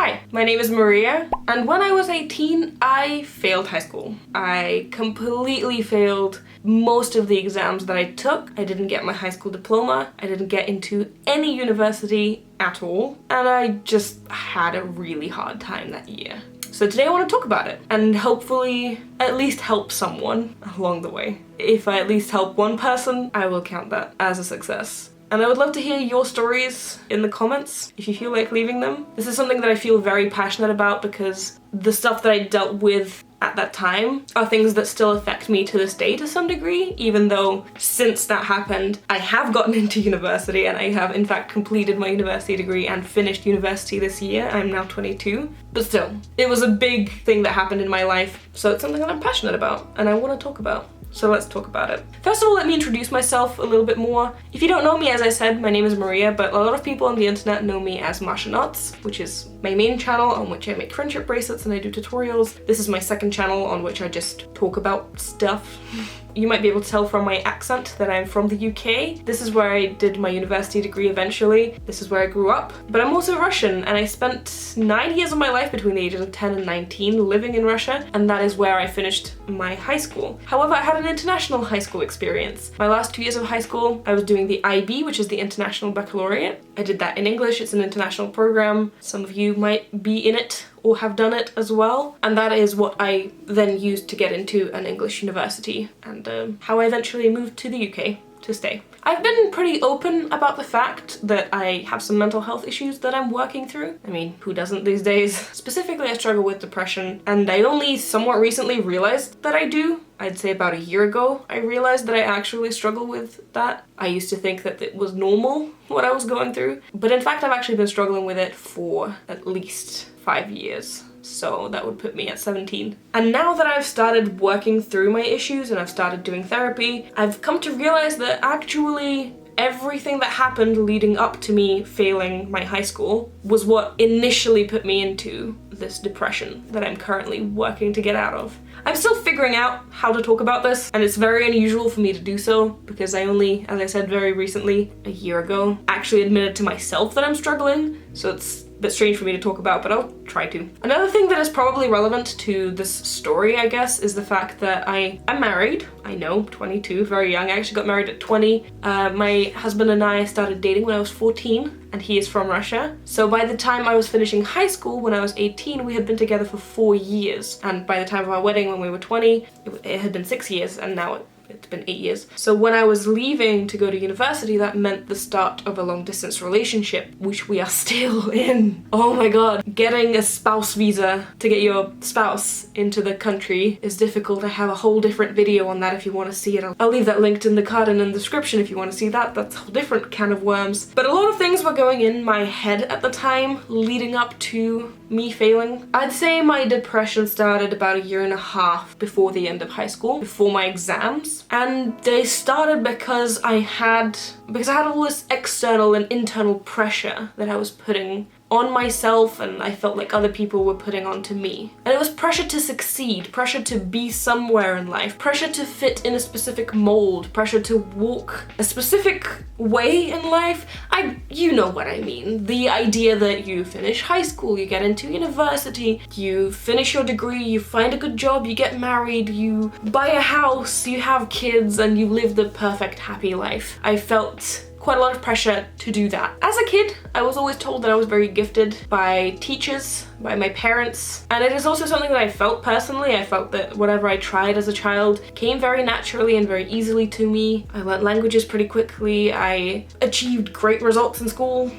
Hi, my name is Maria, and when I was 18, I failed high school. I completely failed most of the exams that I took. I didn't get my high school diploma, I didn't get into any university at all, and I just had a really hard time that year. So today I want to talk about it, and hopefully at least help someone along the way. If I at least help one person, I will count that as a success. And I would love to hear your stories in the comments if you feel like leaving them. This is something that I feel very passionate about because the stuff that I dealt with at that time are things that still affect me to this day to some degree, even though since that happened, I have gotten into university and I have in fact completed my university degree and finished university this year. I'm now 22, but still, it was a big thing that happened in my life, so it's something that I'm passionate about and I want to talk about. So let's talk about it. First of all, let me introduce myself a little bit more. If you don't know me, as I said, my name is Maria, but a lot of people on the internet know me as Masha, which is my main channel on which I make friendship bracelets and I do tutorials. This is my second channel on which I just talk about stuff. You might be able to tell from my accent that I'm from the UK. This is where I did my university degree eventually. This is where I grew up. But I'm also Russian, and I spent 9 years of my life between the ages of 10 and 19 living in Russia, and that is where I finished my high school. However, I had an international high school experience. My last 2 years of high school, I was doing the IB, which is the International Baccalaureate. I did that in English. It's an international program. Some of you might be in it or have done it as well, and that is what I then used to get into an English university, and how I eventually moved to the UK to stay. I've been pretty open about the fact that I have some mental health issues that I'm working through. I mean, who doesn't these days? Specifically, I struggle with depression, and I only somewhat recently realized that I do. I'd say about a year ago, I realized that I actually struggle with that. I used to think that it was normal, what I was going through, but in fact I've actually been struggling with it for at least 5 years. So that would put me at 17. And now that I've started working through my issues and I've started doing therapy, I've come to realize that actually everything that happened leading up to me failing my high school was what initially put me into this depression that I'm currently working to get out of. I'm still figuring out how to talk about this, and it's very unusual for me to do so because I only, as I said very recently, a year ago, actually admitted to myself that I'm struggling, so it's a bit strange for me to talk about, but I'll try to. Another thing that is probably relevant to this story, I guess, is the fact that I'm married. I know, 22, very young. I actually got married at 20. My husband and I started dating when I was 14, and he is from Russia. So by the time I was finishing high school, when I was 18, we had been together for 4 years. And by the time of our wedding, when we were 20, it had been 6 years, and now it's been 8 years. So when I was leaving to go to university, that meant the start of a long distance relationship, which we are still in. Oh my god. Getting a spouse visa to get your spouse into the country is difficult. I have a whole different video on that if you want to see it. I'll leave that linked in the card and in the description if you want to see that. That's a whole different can of worms. But a lot of things were going in my head at the time leading up to me failing. I'd say my depression started about a year and a half before the end of high school, before my exams. And they started because I had all this external and internal pressure that I was putting on myself, and I felt like other people were putting onto me. And it was pressure to succeed, pressure to be somewhere in life, pressure to fit in a specific mold, pressure to walk a specific way in life. You know what I mean. The idea that you finish high school, you get into university, you finish your degree, you find a good job, you get married, you buy a house, you have kids, and you live the perfect happy life. I felt quite a lot of pressure to do that. As a kid, I was always told that I was very gifted by teachers, by my parents, and it is also something that I felt personally. I felt that whatever I tried as a child came very naturally and very easily to me. I learnt languages pretty quickly. I achieved great results in school.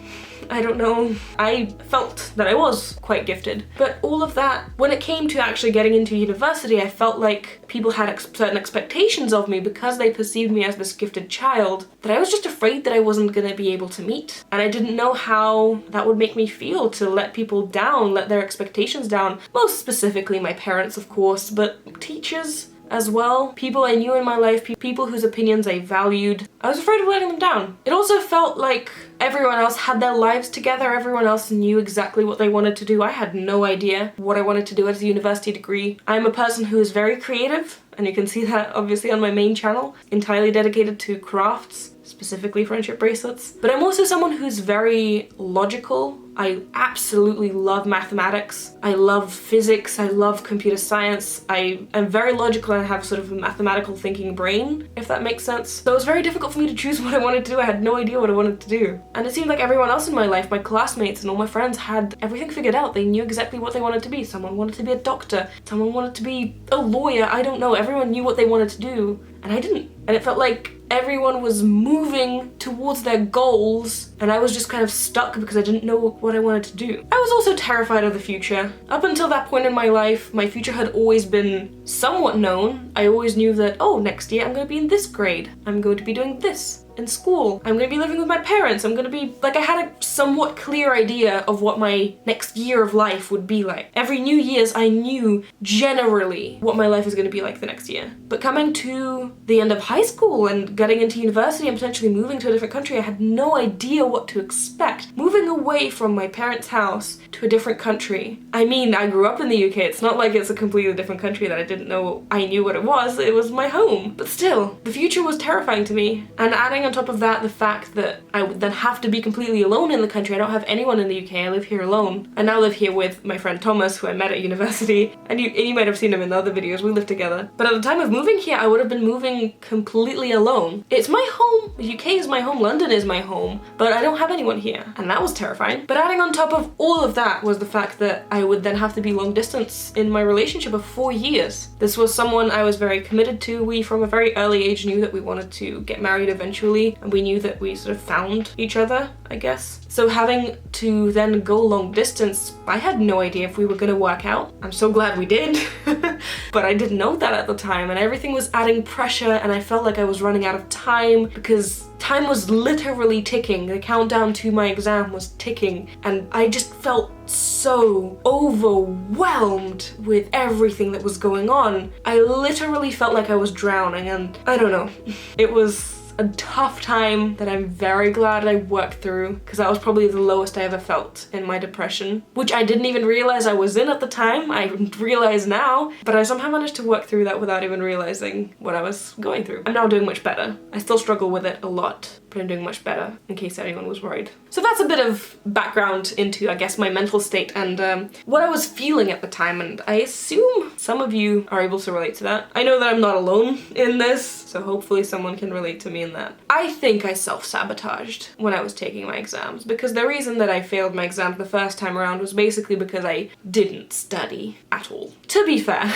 I don't know. I felt that I was quite gifted. But all of that, when it came to actually getting into university, I felt like people had certain expectations of me because they perceived me as this gifted child that I was just afraid that I wasn't gonna be able to meet. And I didn't know how that would make me feel to let people down, let their expectations down. Most specifically my parents, of course, but teachers as well, people I knew in my life, people whose opinions I valued. I was afraid of letting them down. It also felt like everyone else had their lives together, everyone else knew exactly what they wanted to do. I had no idea what I wanted to do as a university degree. I'm a person who is very creative, and you can see that obviously on my main channel, entirely dedicated to crafts. specifically friendship bracelets. But I'm also someone who's very logical. I absolutely love mathematics. I love physics. I love computer science. I am very logical and I have sort of a mathematical thinking brain, if that makes sense. So it was very difficult for me to choose what I wanted to do. I had no idea what I wanted to do. And it seemed like everyone else in my life, my classmates and all my friends, had everything figured out. They knew exactly what they wanted to be. Someone wanted to be a doctor. Someone wanted to be a lawyer. I don't know. Everyone knew what they wanted to do and I didn't. And it felt like everyone was moving towards their goals and I was just kind of stuck because I didn't know what I wanted to do. I was also terrified of the future. Up until that point in my life, my future had always been somewhat known. I always knew that, oh, next year I'm going to be in this grade. I'm going to be doing this in school. I'm going to be living with my parents. I'm going to be, like, I had a somewhat clear idea of what my next year of life would be like. Every New Year's I knew generally what my life was going to be like the next year. But coming to the end of high school and getting into university and potentially moving to a different country, I had no idea what to expect. Moving away from my parents' house to a different country. I mean, I grew up in the UK. It's not like it's a completely different country that I didn't know I knew what it was. It was my home. But still, the future was terrifying to me. And adding on top of that the fact that I would then have to be completely alone in the country. I don't have anyone in the UK. I live here alone. I now live here with my friend Thomas, who I met at university. And you might have seen him in the other videos. We live together. But at the time of moving here, I would have been moving completely alone. It's my home. The UK is my home. London is my home. But I don't have anyone here. And that was terrifying. But adding on top of all of that was the fact that I would then have to be long distance in my relationship of 4 years. This was someone I was very committed to. We, from a very early age, knew that we wanted to get married eventually. And we knew that we sort of found each other, I guess. So having to then go long distance, I had no idea if we were gonna work out. I'm so glad we did. But I didn't know that at the time, and everything was adding pressure, and I felt like I was running out of time because time was literally ticking. The countdown to my exam was ticking, and I just felt so overwhelmed with everything that was going on. I literally felt like I was drowning, and I don't know. It was a tough time that I'm very glad I worked through, because that was probably the lowest I ever felt in my depression, which I didn't even realize I was in at the time. I realize now, but I somehow managed to work through that without even realizing what I was going through. I'm now doing much better. I still struggle with it a lot, but I'm doing much better, in case anyone was worried. So that's a bit of background into, I guess, my mental state and what I was feeling at the time, and I assume some of you are able to relate to that. I know that I'm not alone in this, so hopefully someone can relate to me in that. I think I self-sabotaged when I was taking my exams, because the reason that I failed my exams the first time around was basically because I didn't study at all. To be fair,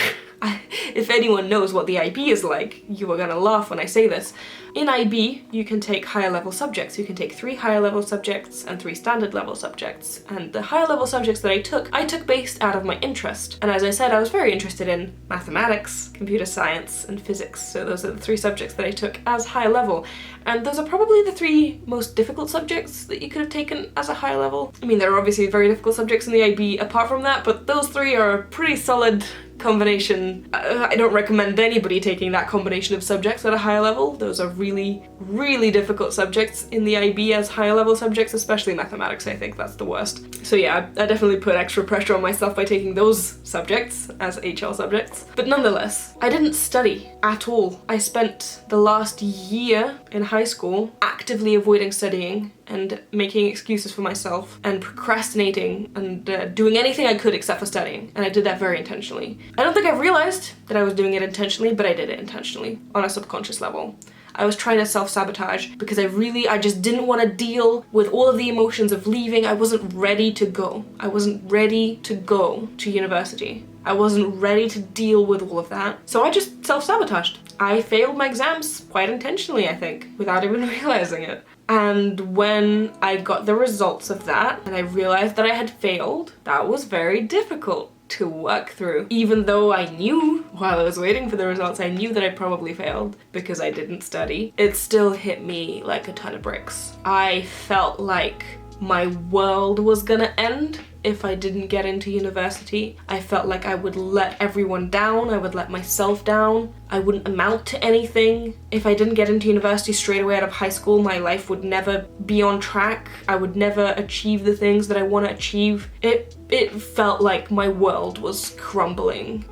if anyone knows what the IB is like, you are gonna laugh when I say this. In IB, you can take higher level subjects. You can take 3 higher level subjects and 3 standard level subjects. And the higher level subjects that I took based out of my interest. And as I said, I was very interested in mathematics, computer science, and physics. So those are the 3 subjects that I took as high level. And those are probably the 3 most difficult subjects that you could have taken as a high level. I mean, there are obviously very difficult subjects in the IB apart from that, but those 3 are a pretty solid combination. I don't recommend anybody taking that combination of subjects at a higher level. Those are really, really difficult subjects in the IB as higher level subjects, especially mathematics. I think that's the worst. So yeah, I definitely put extra pressure on myself by taking those subjects as HL subjects. But nonetheless, I didn't study at all. I spent the last year in high school actively avoiding studying and making excuses for myself and procrastinating and doing anything I could except for studying. And I did that very intentionally. I don't think I realized that I was doing it intentionally, but I did it intentionally on a subconscious level. I was trying to self-sabotage because I just didn't want to deal with all of the emotions of leaving. I wasn't ready to go. I wasn't ready to go to university. I wasn't ready to deal with all of that. So I just self-sabotaged. I failed my exams quite intentionally, I think, without even realizing it. And when I got the results of that and I realized that I had failed, that was very difficult to work through. Even though I knew while I was waiting for the results, I knew that I probably failed because I didn't study, it still hit me like a ton of bricks. I felt like my world was gonna end if I didn't get into university. I felt like I would let everyone down, I would let myself down. I wouldn't amount to anything. If I didn't get into university straight away out of high school, my life would never be on track. I would never achieve the things that I want to achieve. It felt like my world was crumbling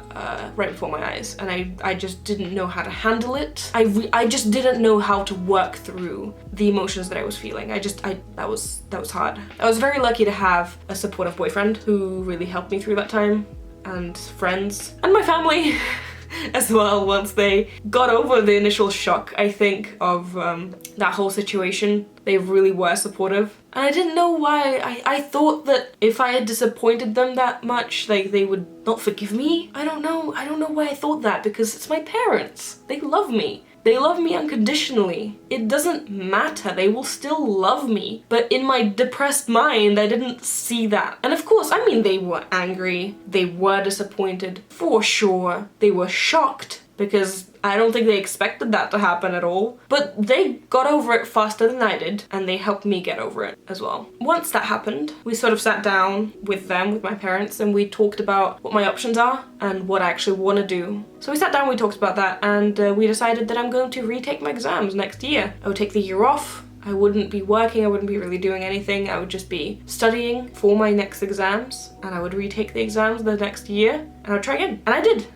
right before my eyes, and I just didn't know how to handle it. I just didn't know how to work through the emotions that I was feeling. That was hard. I was very lucky to have a supportive boyfriend who really helped me through that time, and friends, and my family as well, once they got over the initial shock, I think, of that whole situation. They really were supportive. And I didn't know why. I thought that if I had disappointed them that much, like, they would not forgive me. I don't know why I thought that, because it's my parents. They love me. They love me unconditionally. It doesn't matter, they will still love me. But in my depressed mind, I didn't see that. And of course, I mean, they were angry, they were disappointed, for sure. They were shocked, because I don't think they expected that to happen at all. But they got over it faster than I did, and they helped me get over it as well. Once that happened, we sort of sat down with them, with my parents, and we talked about what my options are and what I actually want to do. So we sat down, we talked about that, and we decided that I'm going to retake my exams next year. I would take the year off. I wouldn't be working, I wouldn't be really doing anything. I would just be studying for my next exams, and I would retake the exams the next year, and I would try again. And I did.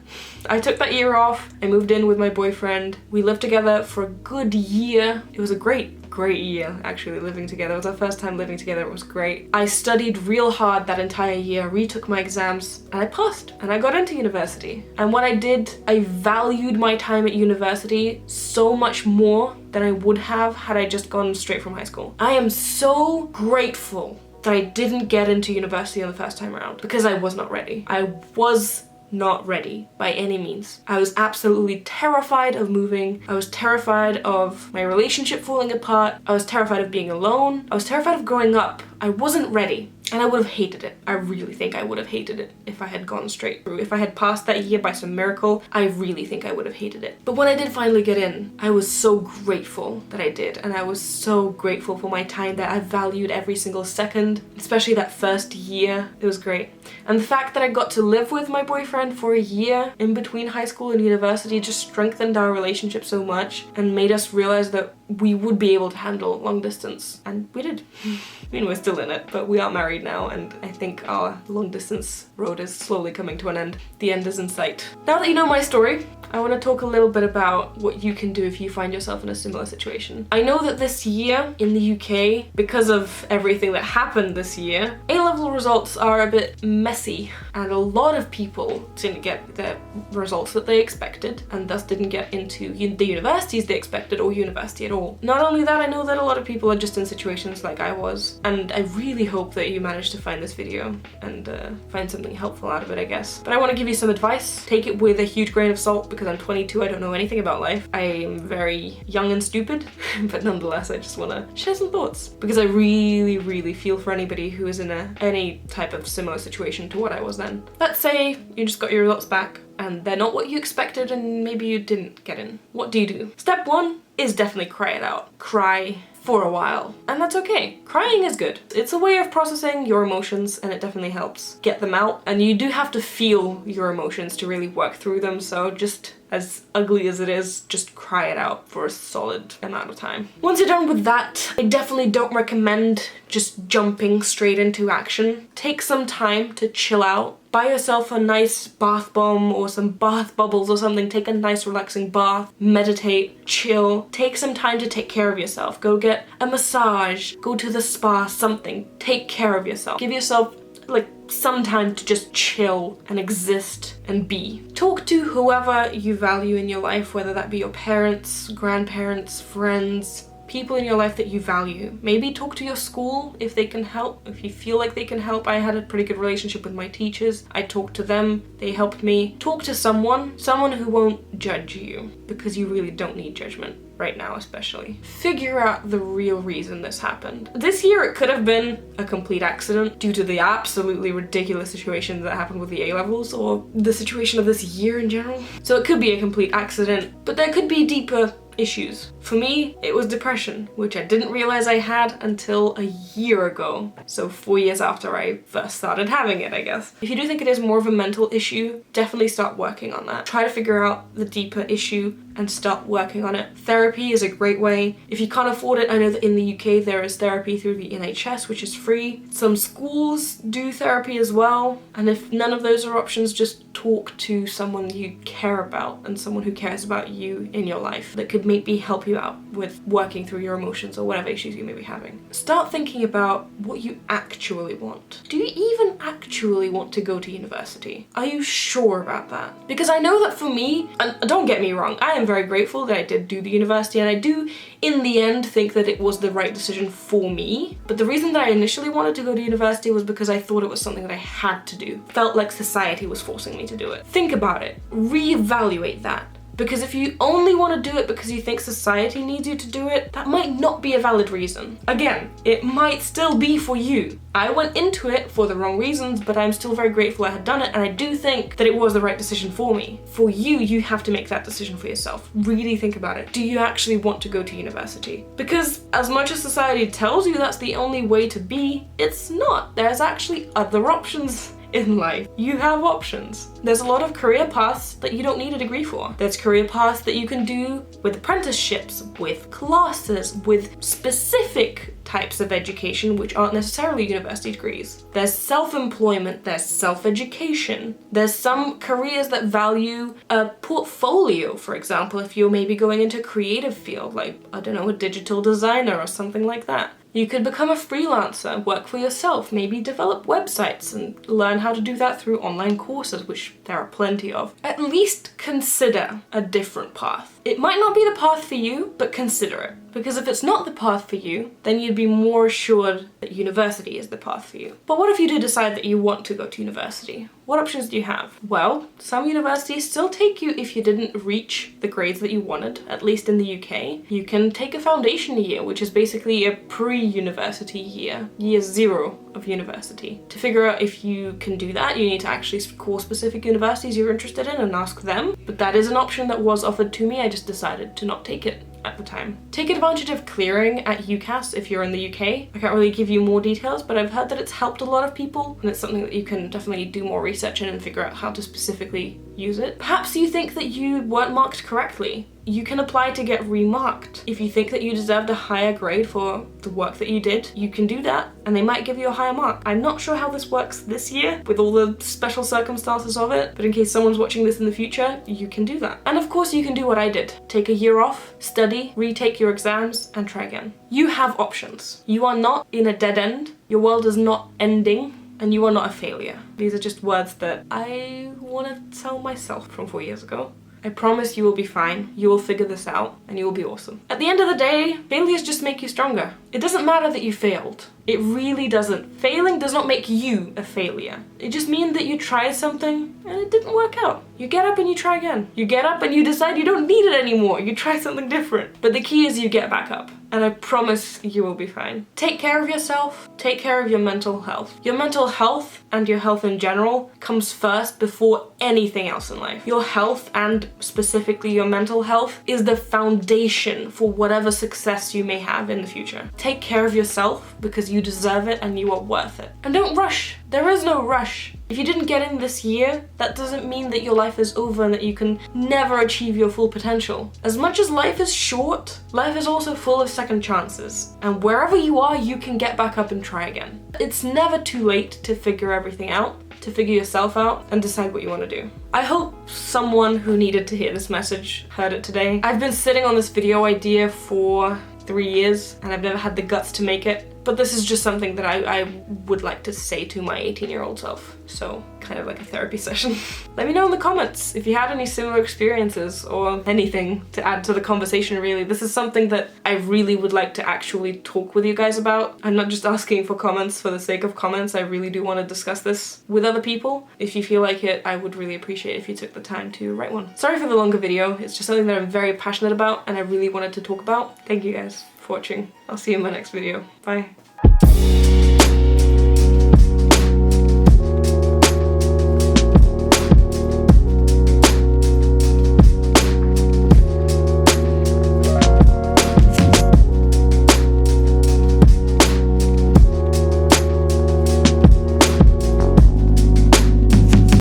I took that year off. I moved in with my boyfriend. We lived together for a good year. It was a great year, actually, living together. It was our first time living together. It was great. I studied real hard that entire year, retook my exams, and I passed, and I got into university. And what I did, I valued my time at university so much more than I would have had I just gone straight from high school. I am so grateful that I didn't get into university on the first time around, because I was not ready. I was not ready by any means. I was absolutely terrified of moving. I was terrified of my relationship falling apart. I was terrified of being alone. I was terrified of growing up. I wasn't ready, and I would have hated it. I really think I would have hated it if I had gone straight through. If I had passed that year by some miracle, I really think I would have hated it. But when I did finally get in, I was so grateful that I did, and I was so grateful for my time there. I valued every single second, especially that first year. It was great. And the fact that I got to live with my boyfriend for a year in between high school and university just strengthened our relationship so much and made us realize that we would be able to handle long distance, and we did. I mean, we're still in it, but we are married now, and I think our long distance road is slowly coming to an end. The end is in sight. Now that you know my story, I want to talk a little bit about what you can do if you find yourself in a similar situation. I know that this year in the UK, because of everything that happened this year, A-level results are a bit messy, and a lot of people didn't get the results that they expected, and thus didn't get into the universities they expected, or university at all. Not only that, I know that a lot of people are just in situations like I was, and I really hope that you managed to find this video and find something helpful out of it, I guess. But I want to give you some advice. Take it with a huge grain of salt, because I'm 22, I don't know anything about life. I am very young and stupid, but nonetheless, I just want to share some thoughts, because I really, really feel for anybody who is in any type of similar situation to what I was then. Let's say you just got your results back, and they're not what you expected, and maybe you didn't get in. What do you do? Step one is definitely cry it out. Cry for a while. And that's okay. Crying is good. It's a way of processing your emotions, and it definitely helps get them out. And you do have to feel your emotions to really work through them, so just as ugly as it is, just cry it out for a solid amount of time. Once you're done with that, I definitely don't recommend just jumping straight into action. Take some time to chill out. Buy yourself a nice bath bomb or some bath bubbles or something. Take a nice relaxing bath, meditate, chill. Take some time to take care of yourself. Go get a massage, go to the spa, something. Take care of yourself. Give yourself like some time to just chill and exist and be. Talk to whoever you value in your life, whether that be your parents, grandparents, friends, people in your life that you value. Maybe talk to your school if they can help, if you feel like they can help. I had a pretty good relationship with my teachers. I talked to them, they helped me. Talk to someone who won't judge you, because you really don't need judgment right now, especially. Figure out the real reason this happened. This year it could have been a complete accident due to the absolutely ridiculous situation that happened with the A-levels, or the situation of this year in general. So it could be a complete accident, but there could be deeper issues. For me, it was depression, which I didn't realize I had until a year ago. So 4 years after I first started having it, I guess. If you do think it is more of a mental issue, definitely start working on that. Try to figure out the deeper issue and start working on it. Therapy is a great way. If you can't afford it, I know that in the UK there is therapy through the NHS, which is free. Some schools do therapy as well. And if none of those are options, just talk to someone you care about and someone who cares about you in your life that could maybe help you out with working through your emotions or whatever issues you may be having. Start thinking about what you actually want. Do you even actually want to go to university? Are you sure about that? Because I know that for me, and don't get me wrong, I am very grateful that I did do the university, and I do in the end think that it was the right decision for me. But the reason that I initially wanted to go to university was because I thought it was something that I had to do. Felt like society was forcing me to do it. Think about it. Reevaluate that. Because if you only want to do it because you think society needs you to do it, that might not be a valid reason. Again, it might still be for you. I went into it for the wrong reasons, but I'm still very grateful I had done it, and I do think that it was the right decision for me. For you, you have to make that decision for yourself. Really think about it. Do you actually want to go to university? Because as much as society tells you that's the only way to be, it's not. There's actually other options in life. You have options. There's a lot of career paths that you don't need a degree for. There's career paths that you can do with apprenticeships, with classes, with specific types of education which aren't necessarily university degrees. There's self-employment, there's self-education. There's some careers that value a portfolio, for example, if you're maybe going into a creative field, like, I don't know, a digital designer or something like that. You could become a freelancer, work for yourself, maybe develop websites and learn how to do that through online courses, which there are plenty of. At least consider a different path. It might not be the path for you, but consider it. Because if it's not the path for you, then you'd be more assured that university is the path for you. But what if you do decide that you want to go to university? What options do you have? Well, some universities still take you if you didn't reach the grades that you wanted, at least in the UK. You can take a foundation year, which is basically a pre-university year, year 0 of university. To figure out if you can do that, you need to actually call specific universities you're interested in and ask them. But that is an option that was offered to me. I just decided to not take it at the time. Take advantage of clearing at UCAS if you're in the UK. I can't really give you more details, but I've heard that it's helped a lot of people, and it's something that you can definitely do more research in and figure out how to specifically use it. Perhaps you think that you weren't marked correctly. You can apply to get remarked. If you think that you deserved a higher grade for the work that you did, you can do that and they might give you a higher mark. I'm not sure how this works this year with all the special circumstances of it, but in case someone's watching this in the future, you can do that. And of course you can do what I did. Take a year off, study, retake your exams, and try again. You have options. You are not in a dead end. Your world is not ending. And you are not a failure. These are just words that I want to tell myself from 4 years ago. I promise you will be fine, you will figure this out, and you will be awesome. At the end of the day, failures just make you stronger. It doesn't matter that you failed. It really doesn't. Failing does not make you a failure. It just means that you tried something and it didn't work out. You get up and you try again. You get up and you decide you don't need it anymore. You try something different. But the key is you get back up. And I promise you will be fine. Take care of yourself. Take care of your mental health. Your mental health and your health in general comes first before anything else in life. Your health, and specifically your mental health, is the foundation for whatever success you may have in the future. Take care of yourself because you deserve it and you are worth it. And don't rush. There is no rush. If you didn't get in this year, that doesn't mean that your life is over and that you can never achieve your full potential. As much as life is short, life is also full of second chances. And wherever you are, you can get back up and try again. It's never too late to figure everything out, to figure yourself out and decide what you want to do. I hope someone who needed to hear this message heard it today. I've been sitting on this video idea for 3 years and I've never had the guts to make it. But this is just something that I would like to say to my 18-year-old self. So, kind of like a therapy session. Let me know in the comments if you had any similar experiences or anything to add to the conversation, really. This is something that I really would like to actually talk with you guys about. I'm not just asking for comments for the sake of comments. I really do want to discuss this with other people. If you feel like it, I would really appreciate if you took the time to write one. Sorry for the longer video. It's just something that I'm very passionate about and I really wanted to talk about. Thank you guys for watching. I'll see you in my next video. Bye.